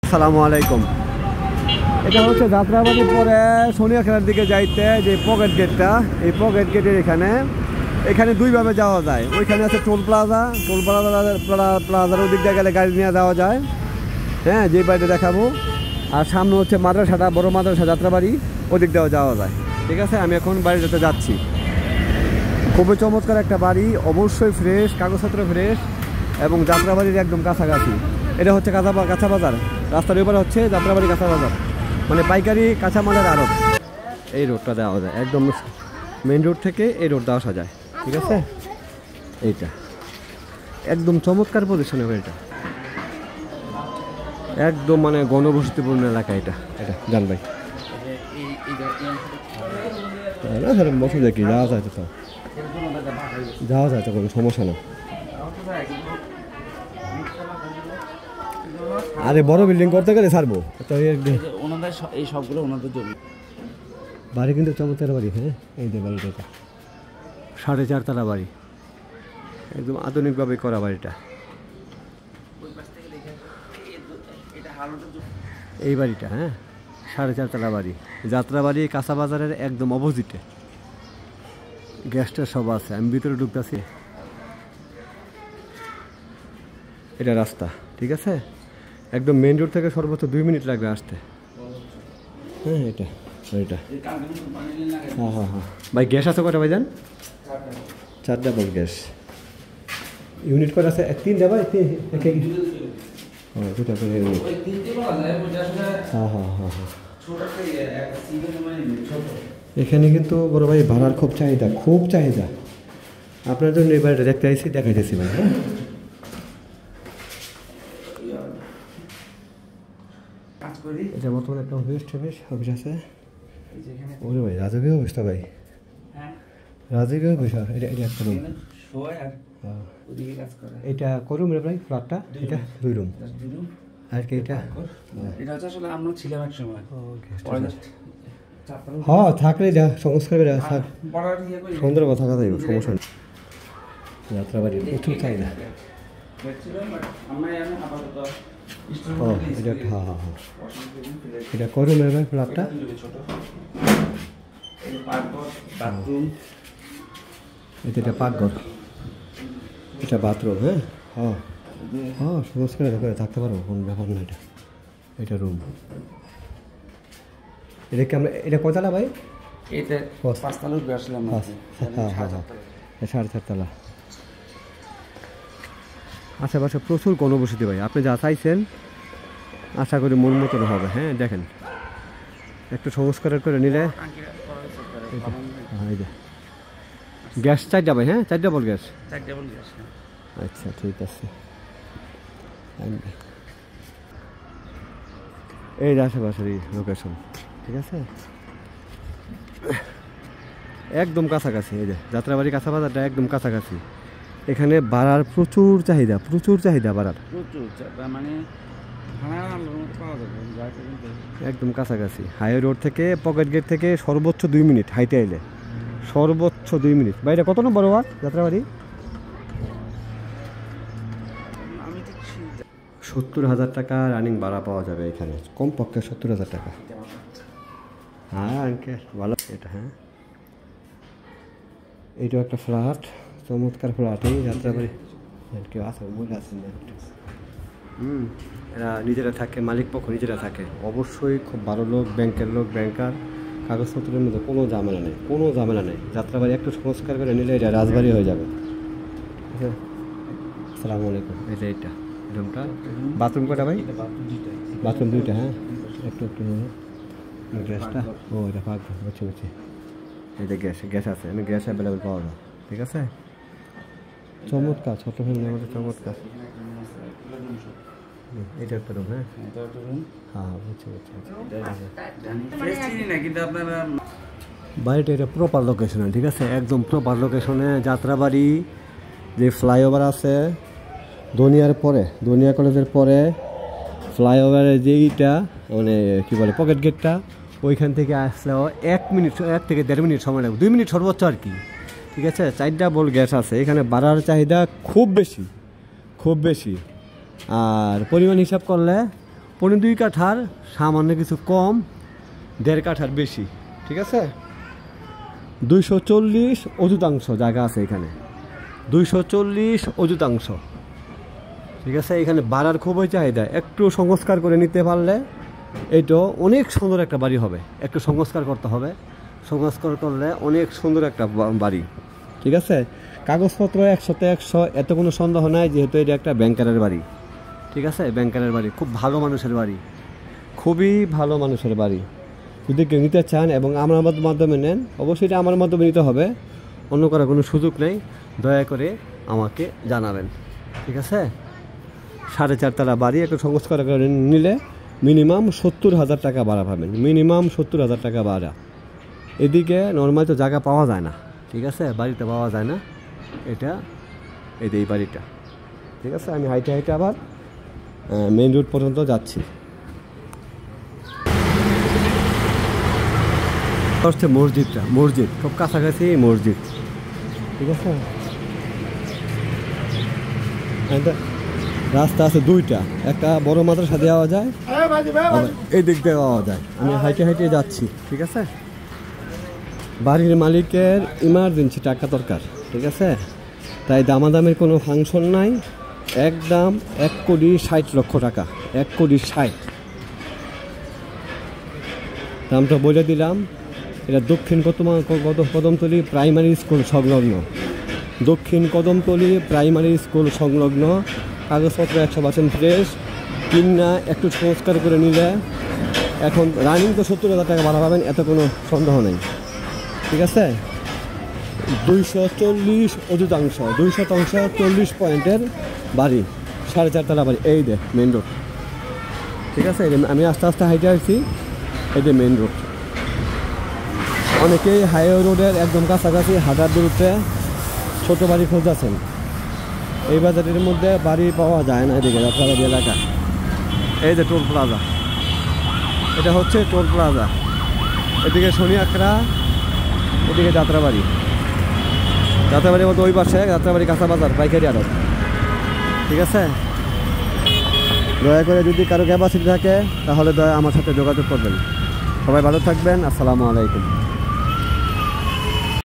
আসসালামু আলাইকুম। এটা হচ্ছে যাত্রাবাড়ির পরে সোনিয়াখানার দিকে যাইতে যে পকেট গেটটা, এই পকেট গেটের এখানে দুইভাবে যাওয়া যায়। ওইখানে আছে টোল প্লাজার ওই দিক দিয়ে গেলে গাড়ি নিয়ে যাওয়া যায়, হ্যাঁ, যে বাড়িটা দেখাবো। আর সামনে হচ্ছে মাদ্রাসাটা, বড় মাদ্রাসা যাত্রাবাড়ি, ওই দিক দিয়েও যাওয়া যায়। ঠিক আছে, আমি এখন বাড়িটাতে যাচ্ছি। খুবই চমৎকার একটা বাড়ি, অবশ্যই ফ্রেশ, কাগজপত্র ফ্রেশ এবং যাত্রাবাড়ির একদম কাছাকাছি। এটা হচ্ছে কাঁচা বাজার, রাস্তার উপরে হচ্ছে যাত্রাবাড়ি কাঁচা বাজার, মানে পাইকারি কাঁচামালের আড়ত। এই রোডটা দেওয়া যায়, একদম মেন রোড থেকে এই রোডটা আসা যায়। ঠিক আছে, এইটা একদম চমৎকার পজিশনে এটা, একদম মানে ঘনবসতিপূর্ণ এলাকা। এটা জান ভাই বসে দেখি যাওয়া যায় তো, যাওয়া যায় তো, কোনো সমস্যা না। আরে বড় বিল্ডিং করতে গেলে ছাড়বো এই সবগুলো ওনাদের জমি। বাড়ি কিন্তু চমৎকার বাড়ি, হ্যাঁ, এই যে বাড়িটা 4.5 তলা বাড়ি, একদম আধুনিকভাবে করা বাড়িটা। এই বাড়িটা, হ্যাঁ, 4.5 তলা বাড়ি, যাত্রাবাড়ি কাঁচা বাজারের একদম অপোজিটে। গ্যাসটা সব আছে, আমি ভিতরে ঢুকতেছি। এটা রাস্তা, ঠিক আছে, একদম মেন রোড থেকে সর্বোচ্চ 2 মিনিট লাগবে আসতে। হ্যাঁ, এটা হ্যাঁ ভাই, গ্যাস আছে কটা ভাই? যান 4 ডাবল গ্যাস ইউনিট কটা আছে? 3টা ভাই, 2টা করে ইউনিট। এখানে কিন্তু বড় ভাই ভাড়ার খুব চাহিদা। আপনার জন্য এই বাড়িটা দেখতে আইসি, দেখাইতেছি ভাই। হ্যাঁ, এটা বর্তমানে একটা অফিস আছে। ওরে ভাই, রাজকীয় অফিস তো ভাই, রাজকীয় অফিস। এটা একটা রুম, এটা করুম রে ভাই, ফ্ল্যাটটা এটা 2 রুম। আর কি এটা হচ্ছে আসলে আমরা ছিলাম এক সময়, হ্যাঁ, থাকলে এটা সংস্কার করে সুন্দর থাকা যায়, সমস্যা নেই। যাত্রাবাড়ি প্রচুর চাহিদা। এটা হ্যাঁ, এটা করুন ভাই ফ্ল্যাটটা। এটা পাকঘর, এটা বাথরুম। হ্যাঁ হ্যাঁ, সংস্কার করে থাকতে পারবো, কোনো ব্যাপার না। এটা রুম। এটাকে আমরা, এটা কতলা ভাই? এটা 5 তলা উঠবে আসলাম। হ্যাঁ, 4.5 তলা। আশেপাশে প্রচুর ঘনবসতি ভাই, আপনি যা চাইছেন আশা করি মন মতন হবে। হ্যাঁ, দেখেন একটু সংস্কার করে নিলে। গ্যাস 4টা ভাই? হ্যাঁ, 4 ডাবল গ্যাস। আচ্ছা, ঠিক আছে। এই আশেপাশের লোকেশন, ঠিক আছে, একদম কাছাকাছি। এই যে যাত্রাবাড়ি কাঁচা বাজারটা একদম কাছাকাছি। এখানে ভাড়ার প্রচুর চাহিদা বাড়ার, মানে একদম কাছাকাছি। হাইওয়ে রোড থেকে, পকেট গেট থেকে সর্বোচ্চ 2 মিনিট হাইটে আইলে, সর্বোচ্চ 2 মিনিট। বাইরে কত নম্বর ওয়ার্ড যাত্রাবাড়ি? 70,000 টাকা রানিং ভাড়া পাওয়া যাবে এখানে, কমপক্ষে 70,000 টাকা। হ্যাঁ আঙ্কেল ভালো। এটা হ্যাঁ, এইটাও একটা ফ্ল্যাট, চমৎকার ফ্ল্যাট। এই যাত্রাবাড়ি কেউ আছে? এরা নিজেরা থাকে, মালিক পক্ষ নিজেরা থাকে। অবশ্যই খুব ভালো লোক, ব্যাংকের লোক, ব্যাংকার। কাগজপত্রের মধ্যে কোনো ঝামেলা নেই। যাত্রাবাড়ি একটু সংস্কার করে নিলে এটা রাজবাড়ি হয়ে যাবে। ঠিক আছে, আসসালামু আলাইকুম। এইটা রুমটা, বাথরুম কটা ভাই? বাথরুম 2টা। হ্যাঁ, একটু গ্যাসটা, ও এটা পাকঘর। বুঝছি। এইটা গ্যাস আছে, গ্যাস অ্যাভেলেবেল পাওয়া যায়। ঠিক আছে, চমৎকার, ছোট ফ্যামিলির মধ্যে চমৎকার। এটা একটা রুম। হ্যাঁ হ্যাঁ, বুঝছি। বাড়িটা এটা প্রপার লোকেশনে, ঠিক আছে, একদম প্রপার লোকেশনে। যাত্রাবাড়ি যে ফ্লাইওভার আছে দনিয়া কলেজের পরে ফ্লাইওভারের যেইটা মানে কী বলে পকেট গেটটা, ওইখান থেকে আসলেও 1 থেকে 1.5 মিনিট সময় লাগবে, 2 মিনিট সর্বোচ্চ আর কি। ঠিক আছে, 4 ডাবল গ্যাস আছে এখানে। বাড়ার চাহিদা খুব বেশি। আর পরিমাণ হিসাব করলে 2.25 কাঠার সামান্য কিছু কম, 1.5 কাঠার বেশি, ঠিক আছে। 240 অযুতাংশ জায়গা আছে এখানে, 240 অযুতাংশ, ঠিক আছে। এখানে বাড়ার খুবই চাহিদা, একটু সংস্কার করে নিতে পারলে এটা অনেক সুন্দর একটা বাড়ি হবে। একটু সংস্কার করতে হবে, সংস্কার করলে অনেক সুন্দর একটা বাড়ি, ঠিক আছে। কাগজপত্র 100তে 100, এত কোনো সন্দেহ নাই, যেহেতু এটা একটা ব্যাংকারের বাড়ি, ঠিক আছে। ব্যাংকারের বাড়ি, খুব ভালো মানুষের বাড়ি, খুবই ভালো মানুষের বাড়ি। যদি কেউ নিতে চান এবং আমার মাধ্যমে নেন, অবশ্যই এটা আমার মাধ্যমে নিতে হবে, অন্য করার কোনো সুযোগ নেই। দয়া করে আমাকে জানাবেন, ঠিক আছে। 4.5 তলা বাড়ি একটু সংস্কার করে নিলে মিনিমাম 70,000 টাকা ভাড়া পাবেন, মিনিমাম 70,000 টাকা ভাড়া। এদিকে নর্মাল তো জায়গা পাওয়া যায় না, ঠিক আছে, বাড়িতে পাওয়া যায় না। এটা এই বাড়িটা, ঠিক আছে। আমি হাইটে হাইটে আবার মেইন রোড পর্যন্ত যাচ্ছি। হচ্ছে মসজিদটা, মসজিদ খুব কাছাকাছি মসজিদ, ঠিক আছে। রাস্তা আছে 2টা, একটা বড় মাদ্রাসা দেওয়া যায়, এই দিক দিয়ে পাওয়া যায়। আমি হাইটে হাইটে যাচ্ছি, ঠিক আছে। বাড়ির মালিকের ইমার্জেন্সি টাকা দরকার, ঠিক আছে, তাই দামাদামের কোনো ফাংশন নাই। একদম 1,60,00,000 টাকা, 1,60,00,000 দামটা বলে দিলাম। এটা দক্ষিণ কদমতলী প্রাইমারি স্কুল সংলগ্ন, দক্ষিণ কদমতলী প্রাইমারি স্কুল সংলগ্ন। কাগজপত্র 100% ফ্রেশ, কিনা একটু সংস্কার করে নিলে এখন রানিং তো 70,000 টাকা ভাড়া পাবেন, এত কোনো সন্দেহ নেই, ঠিক আছে। 240 অযুতাংশ, 2 শতাংশ 40 পয়েন্টের বাড়ি, 4.5 তলা বাড়ি। এই দে মেন রোড, ঠিক আছে। আমি আস্তে আস্তে হাইটে আসছি, এই যে মেন রোড। অনেকেই হাইওয়ে রোডের একদম কাছাকাছি হাজার দূরত্বে ছোটো বাড়ি খুঁজতেছেন। এই বাজারের মধ্যে বাড়ি পাওয়া যায় না। এদিকে যাত্রাবাড়ি এলাকা, এই যে টোল প্লাজা, এটা হচ্ছে টোল প্লাজা। এদিকে শনি আখড়া, এদিকে যাত্রাবাড়ি, যাত্রাবাড়ির মতো ওই পাশে যাত্রাবাড়ি কাঁচা বাজার পাইকারি আড়ত, ঠিক আছে। দয়া করে যদি কারো ক্যাপাসিটি থাকে তাহলে দয়া আমার সাথে যোগাযোগ করবেন। সবাই ভালো থাকবেন, আসসালামু আলাইকুম।